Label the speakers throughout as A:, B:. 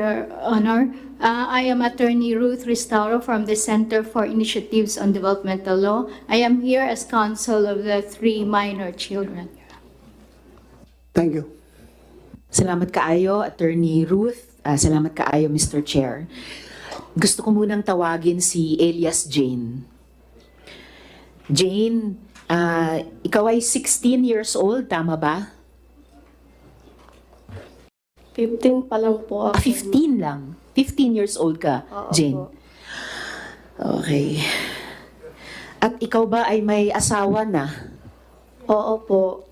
A: Your Honor, I am Attorney Ruth Restauro from the Center for Initiatives on Developmental Law. I am here as counsel of the 3 minor children.
B: Thank you.
C: Salamat kaayo, Attorney Ruth. Salamat kaayo, Mr. Chair. Gusto ko munang tawagin si Elias Jane. Jane, ikaw ay 16 years old, tama ba?
D: 15 pa lang po ako.
C: 15 lang. 15 years old ka,
D: Oo
C: Jane.
D: po.
C: Okay. At ikaw ba ay may asawa na?
D: Oo po.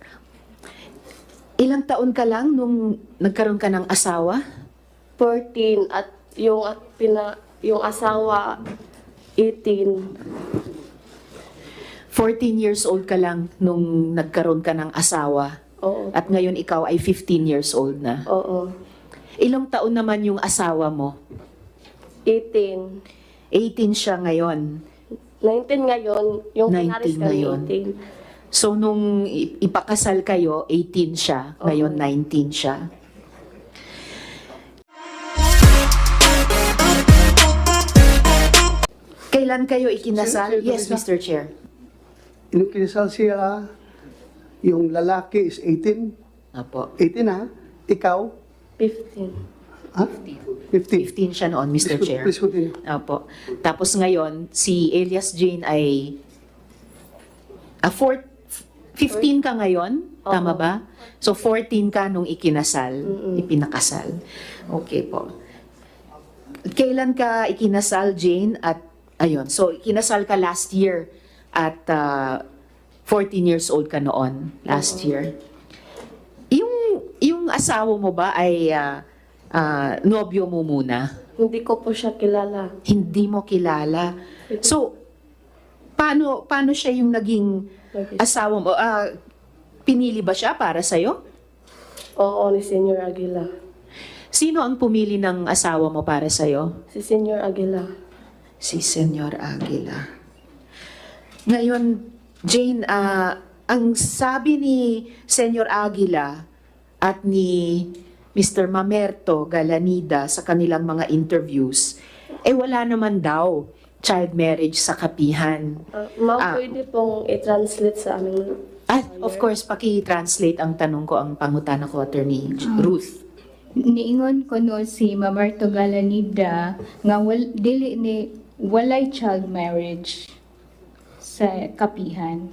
C: Ilang taon ka lang nung nagkaroon ka ng asawa?
D: 14 at yung asawa 18.
C: 14 years old ka lang nung nagkaroon ka ng asawa.
D: Oo.
C: At ngayon ikaw ay 15 years old na.
D: Oo.
C: Ilang taon naman yung asawa mo?
D: 18.
C: 18 siya ngayon.
D: 19 ngayon. Yung
C: 19
D: pinaris kami
C: ngayon.
D: 18.
C: So nung ipakasal kayo, 18 siya. Ngayon 19 siya. Kailan kayo ikinasal?
B: Sir,
C: Yes,
B: Teresa.
C: Mr. Chair.
B: Nung kinasal siya, yung lalaki is 18.
C: Apo.
B: 18 ha? Ikaw?
D: 15.
B: Ha? 50.
C: 15 siya noon, Mr. Chair.
B: Please continue.
C: Opo. Tapos ngayon, si Elias Jane ay 15 ka ngayon, tama
D: Oo.
C: ba? So 14 ka nung ikinasal, ipinakasal. Okay po. Kailan ka ikinasal, Jane? At ayun, so ikinasal ka last year at 14 years old ka noon, last year. Yung asawa mo ba ay nobyo mo muna?
D: Hindi ko po siya kilala.
C: Hindi mo kilala. So, paano siya yung naging asawa mo? Pinili ba siya para sa'yo?
D: Oo, ni Senior Aguila.
C: Sino ang pumili ng asawa mo para sa'yo?
D: Si Senior Aguila.
C: Si Senyor Aguila. Ngayon, Jane, ang sabi ni Senyor Aguila at ni Mr. Mamerto Galanida sa kanilang mga interviews, wala naman daw child marriage sa kapihan.
D: Ma'am, pwede pong i-translate sa aming...
C: Of course, paki-translate ang tanong ko, ang pangutana ko, Attorney Ruth.
A: Niingon ko no si Mamerto Galanida nga walay child marriage sa kapihan.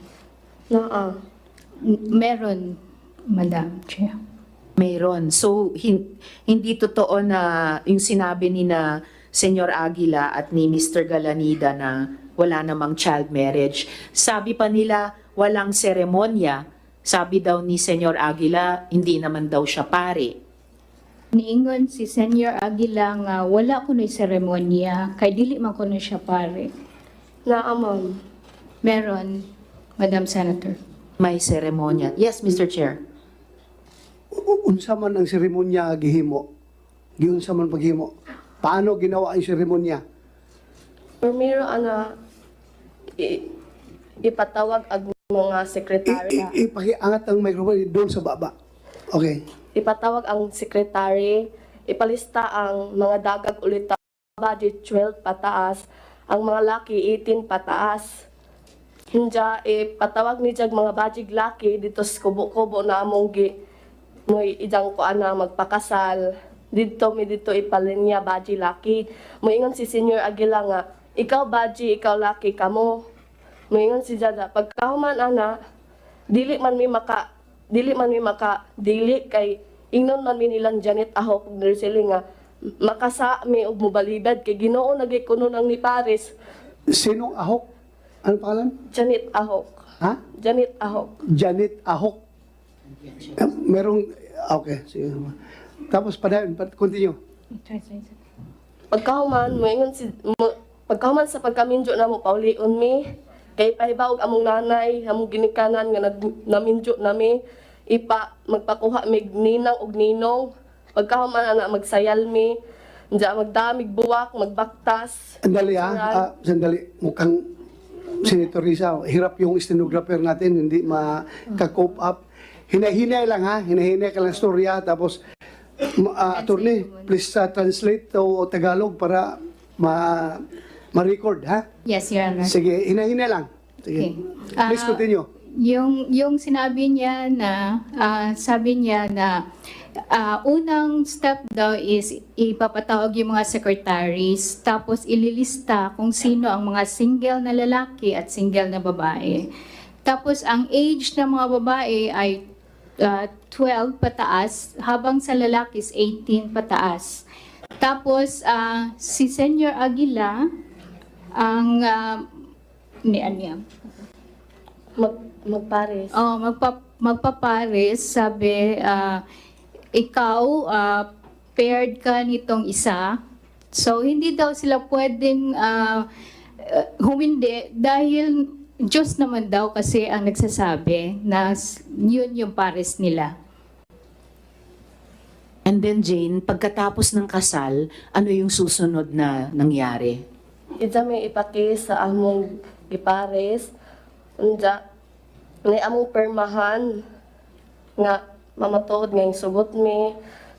D: Naa.
A: Meron, Madam Chair.
C: Mayroon. So, hindi totoo na yung sinabi ni na Senyor Aguila at ni Mr. Galanida na wala namang child marriage. Sabi pa nila, walang seremonya. Sabi daw ni Senyor Aguila, hindi naman daw siya pare.
A: Niingon si Senior Aguila nga wala kuno'y seremonya, kay dili man kuno siya pare.
D: Naa, ma'am.
A: Meron, Madam Senator.
C: May seremonya. Yes, Mr. Chair.
B: Unsa man ang seremonya gihimo? Giunsa man paghimo? Paano ginawa ang seremonya?
D: Primero, ipatawag ang mga sekretary.
B: Ipakiangat ang microphone doon sa baba. Okay.
D: Ipatawag ang sekretary, ipalista ang mga dagag ulit budget 12 pataas, ang mga laki 18 pataas. Hinja, ipatawag ni jag mga budget laki dito sa kubo-kubo na among mo'y ijang ko ana magpakasal. Dito ipalinya budget laki. Moingon si Senior Aguila nga, ikaw budget, ikaw laki kamo. Moingon si Jada, pagkahuman ana, dili man mi dili kay ingnon man mi nilang Janet Ahok nurseling nga makasa mi og mobalibad kay Ginoo nagay kuno nang ni Paris.
B: Sinong Ahok? Ano pangalan?
D: Janet Ahok.
B: Ha?
D: Janet Ahok.
B: Janet Ahok. Okay. Sige. Tapos, continue.
D: Pagkahuman sa pagkaminjo na mo paulion mi kay pahibawog among nanay among ginikanan nga naminjo nami magpakuha mig ninang og ninong pagkahuman ana magsayal mi Diya magdamig buwak magbaktas.
B: Sandali sandali. Mukhang Senator Risa, hirap yung stenographer natin, hindi maka-cope up. Hinahinay lang ha, hinahinay ka lang storya, tapos Attorney, please translate to Tagalog para ma-record, ha?
A: Yes, Your Honor.
B: Sige, hina-hina lang. Sige.
A: Okay.
B: Please continue.
A: Yung sinabi niya na, sabi niya na unang step daw is ipapatawag yung mga secretaries, tapos ililista kung sino ang mga single na lalaki at single na babae. Tapos ang age ng mga babae ay 12 pataas, habang sa lalaki is 18 pataas. Tapos si Senyor Aguila, ang
D: Magpares.
A: magpapares, sabi, ikaw, paired ka nitong isa. So, hindi daw sila pwedeng humindi dahil Diyos naman daw kasi ang nagsasabi na yun yung pares nila.
C: And then Jane, pagkatapos ng kasal, ano yung susunod na nangyari?
D: Ija may ipakis sa among gipares. Unja, ni among permahan nga mamatuod nga yung sugot mi.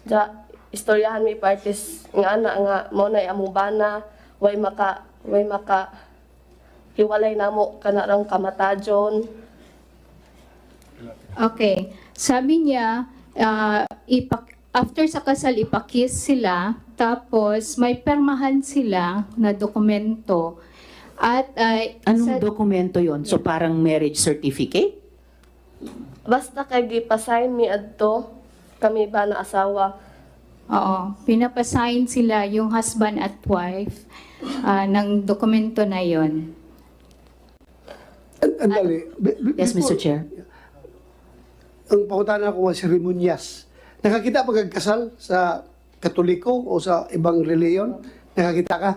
D: Ja, istoryahan mi parties nga ana nga mo na among bana, way maka hiwalay namo kanarang kamatajon.
A: Okay. Sabi niya, after sa kasal, ipakis sila, tapos may permahan sila na dokumento. At
C: Anong dokumento yon? So parang marriage certificate?
D: Basta kay gipasign mi adto kami ba na asawa.
A: oo, pinapasign sila yung husband at wife ng dokumento na yon.
B: Andali.
C: Yes, Mr. Chair.
B: Ang pakutana ko was seremonyas. Nakakita pagkakasal sa Katoliko o sa ibang reliyon? Nakakita ka?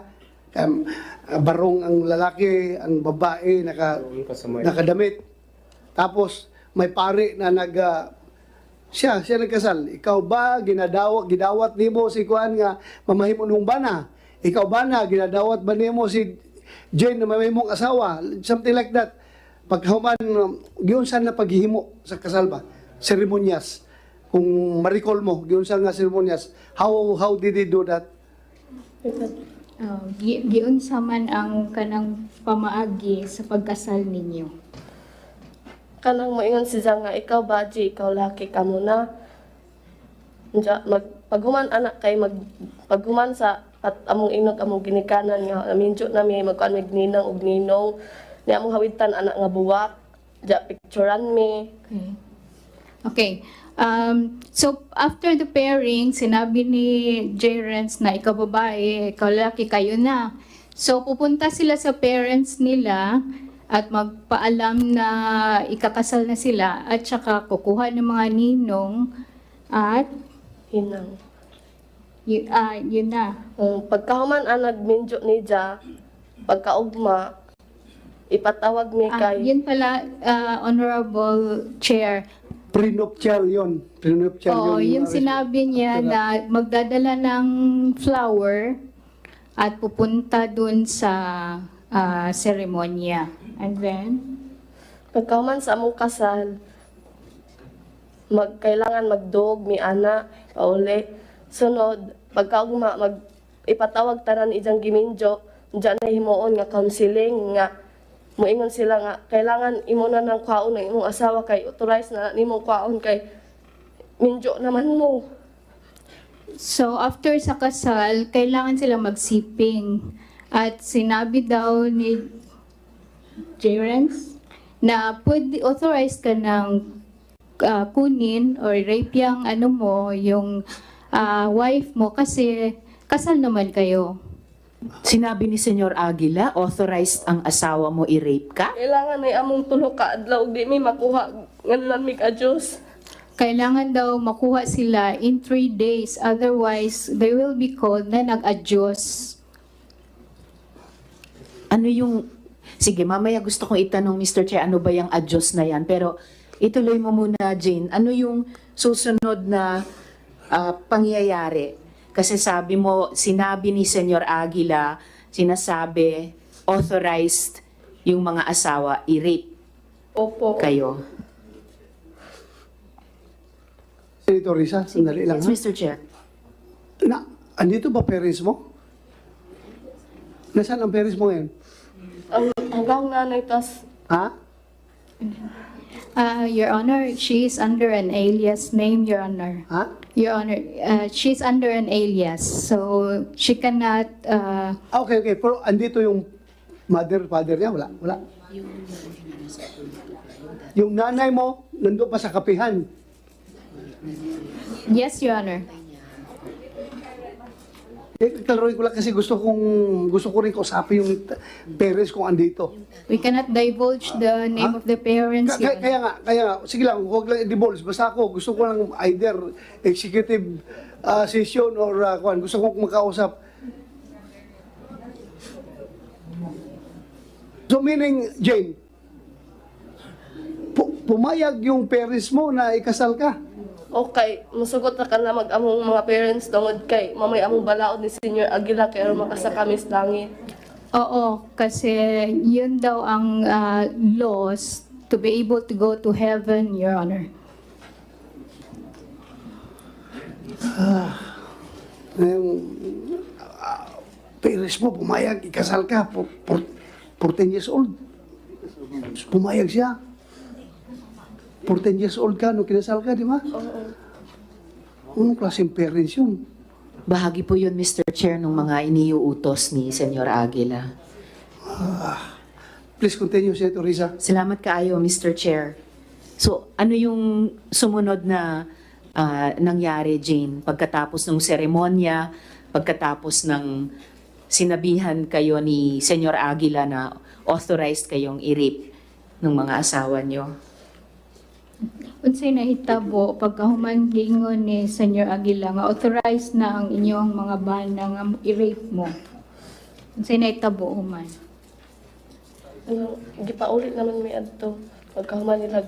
B: Barong ang lalaki, ang babae, nakadamit. Tapos, may pare na siya nagkasal. Ikaw ba, gidawat nimo si Kuan nga mamahimo nung bana? Ikaw ba na, ginadawat ba nimo si Jane na mamahimong asawa? Something like that. Pagkahuman, giyon saan na paghihimo sa kasal ba? Seremonyas. Kung ma-recall mo, giyon saan nga seremonyas. How did he do that?
A: Giunsa man ang kanang pamaagi sa pagkasal ninyo.
D: Kanang moingon siya nga ikaw baji, ikaw laki ka muna. Unja paghuman anak kay paghuman sa at among inog among ginikanan nga minjo na mi magkuan mig ninang ug ninong ni among hawitan anak nga buwak. Ja picturean mi.
A: Okay. So, after the pairing, sinabi ni J. Renz na ikaw babae, ikaw lalaki, kayo na. So, pupunta sila sa parents nila at magpaalam na ikakasal na sila at saka kukuha ng mga ninong at
D: Hinang.
A: yun na.
D: Pagkahuman anag minjo ni Ja, pagkaugma ipatawag mi kay
A: Yun pala, Honorable Chair.
B: Prenuptial yun. Prenuptial
A: Oo,
B: yun.
A: yung sinabi niya na magdadala ng flower at pupunta dun sa seremonya. And then,
D: pagkahuman sa among kasal kailangan magdog mi ana pauli. Sunod pagkaugma ipatawag tanan ijang giminjo, diyan na himuon nga counseling nga moingon sila nga kailangan imo na ng kwaon ng imong asawa kay authorized na nimong kwaon kay minjo naman mo.
A: so after sa kasal, kailangan sila magsiping. At sinabi daw ni Jerence na pwede authorized ka ng kunin or rape yung yung wife mo kasi kasal naman kayo.
C: Sinabi ni Senyor Aguila, authorized ang asawa mo i-rape ka?
D: Kailangan ay among tulo ka adlaw ug di mi makuha nganlan mi ka Dios.
A: Kailangan daw makuha sila in 3 days, otherwise they will be called na nag-adyos.
C: Ano yung... Sige, mamaya gusto kong itanong, Mr. Chair, ano ba yung adyos na yan? Pero ituloy mo muna, Jane. Ano yung susunod na pangyayari? Kasi sabi mo, sinabi ni Senyor Aguila, sinasabi, authorized yung mga asawa i-rape
D: Opo.
C: kayo.
B: Senator Risa, sandali lang
C: Yes,
B: ha.
C: Mr. Chair.
B: Andito ba parents mo? Nasaan ang parents mo ngayon?
D: Hanggang nanay, tas
B: Ha?
A: Your Honor, she is under an alias name, Your Honor.
B: Ha?
A: Your Honor, she's under an alias, so she cannot.
B: Okay. Pero andito yung father niya? Wala. Yung nanay mo, nandun pa sa kapihan.
A: Yes, Your Honor.
B: Klaruin ko lang kasi gusto ko rin kausapin yung parents kung andito.
A: We cannot divulge the name of the parents, Your Honor.
B: Kaya nga, sige lang, huwag lang i-divulge. Basta ako, gusto ko lang either executive session or gusto ko makausap. So meaning, Jane, pumayag yung parents mo na ikasal ka.
D: okay, musugot na ka na mag-among mga parents tungod kay mamay among balaod ni Senior Aguila kaya makasa kami sa langit.
A: Oo, kasi yun daw ang laws to be able to go to heaven, Your Honor.
B: Yung parents mo, pumayag, ikasal ka, 14 years old. Pumayag siya. 14 years old ka, nung kinasal ka, di ba?
D: Oo.
B: Anong klaseng parents yun?
C: Bahagi po yun, Mr. Chair, ng mga iniuutos ni Senyor Aguila.
B: Please continue, Senator Risa.
C: Salamat kaayo, Mr. Chair. So, ano yung sumunod na nangyari, Jane? Pagkatapos ng seremonya, pagkatapos ng sinabihan kayo ni Senyor Aguila na authorized kayong i-rape ng mga asawa nyo?
A: Unsay nahitabo pagkahuman giingon ni Senyor Aguila nga authorized na ang inyong mga bana nga i-rape mo. Unsay nahitabo human?
D: Gipaulit naman mi adto pagkahuman nila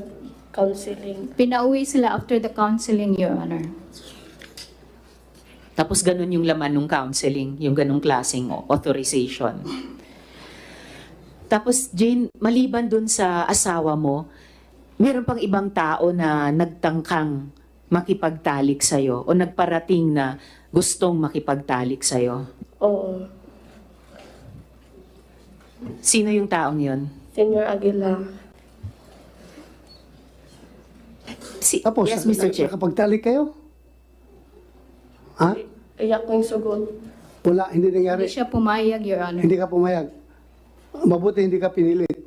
D: counseling.
A: Pinauwi sila after the counseling, Your Honor.
C: Tapos ganun yung laman ng counseling, yung ganung klaseng authorization. Tapos Jane, maliban dun sa asawa mo, meron pang ibang tao na nagtangkang makipagtalik sa'yo o nagparating na gustong makipagtalik sa'yo.
D: Oo.
C: Sino yung taong yun?
D: Senior Aguila.
B: Tapos,
C: Yes, Mr. Chair.
B: nakapagtalik kayo? Ha?
D: Iyak ko yung sugod.
B: Wala, hindi nangyari.
A: Hindi siya pumayag, Your Honor.
B: Hindi ka pumayag. Mabuti hindi ka pinilit.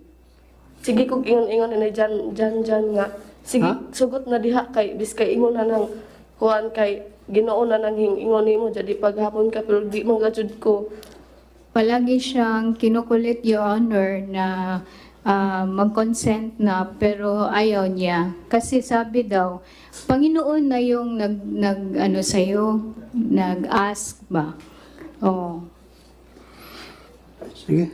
D: Sige kog ingon-ingon na dyan nga. Sige,
B: Ha?
D: sugot na diha kay biskay ingon na nang kuan kay Ginoo na nang ingon nimo jadi paghapon ka pero di man gajud ko.
A: Palagi siyang kinukulit, Your Honor, na mag-consent na pero ayaw niya. Kasi sabi daw, Panginoon na yung nag sa'yo, nag-ask ba? Oh.
B: Sige.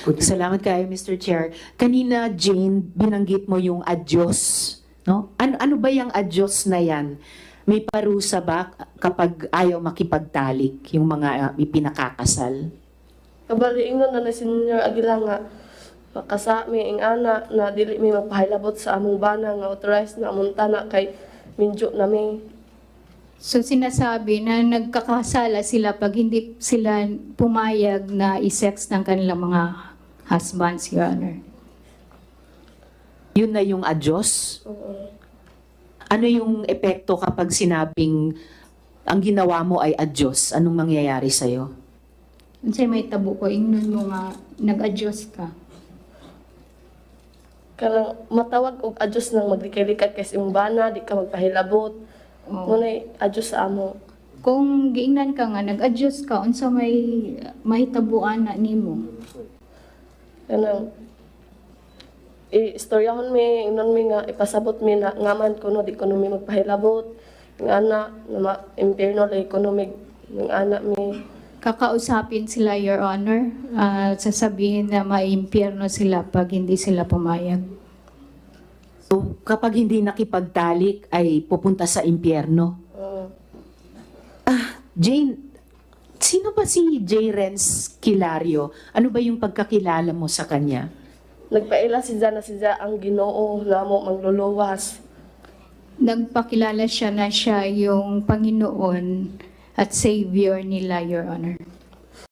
B: Continue.
C: Salamat kayo, Mr. Chair. Kanina, Jane, binanggit mo yung adyos. No? Ano ba yung adyos na yan? May parusa ba kapag ayaw makipagtalik yung mga ipinakakasal?
D: Kabali ingon na Senior Aguila nga makasa mi ing ana na dili mi magpahilabot sa among bana nga authorized na among tanak kay minjo na mi.
A: So sinasabi na nagkakasala sila pag hindi sila pumayag na i-sex ng kanilang mga husbands, Your Honor.
C: Yun na yung adyos?
D: Oo.
C: Ano yung epekto kapag sinabing ang ginawa mo ay adyos? Anong mangyayari sa'yo?
A: Unsay may tabo ko, ingnon mo nga, nag-adjust ka.
D: Karang matawag og adjust nang maglikay-likay kay imong bana di ka magpahilabot.
A: Oh.
D: Munay adjust sa amo.
A: Kung giingnan ka nga, nag-adjust ka, unsa may mahitabuan na nimo.
D: Kanang istoryahon mi ingnon mi nga ipasabot mi na ngaman kuno di kuno mi magpahilabot. Ng ana na impierno lay kuno mi ng ana mi.
A: Kakausapin sila, Your Honor, sasabihin na maimpyerno sila pag hindi sila pumayag.
C: So, kapag hindi nakipagtalik ay pupunta sa impyerno. Jane, sino ba si J. Renz Kilario? Ano ba yung pagkakilala mo sa kanya?
D: Nagpaila si siya ang Ginoo nga mo mangluluwas.
A: Nagpakilala siya na siya yung Panginoon at Savior nila, Your Honor.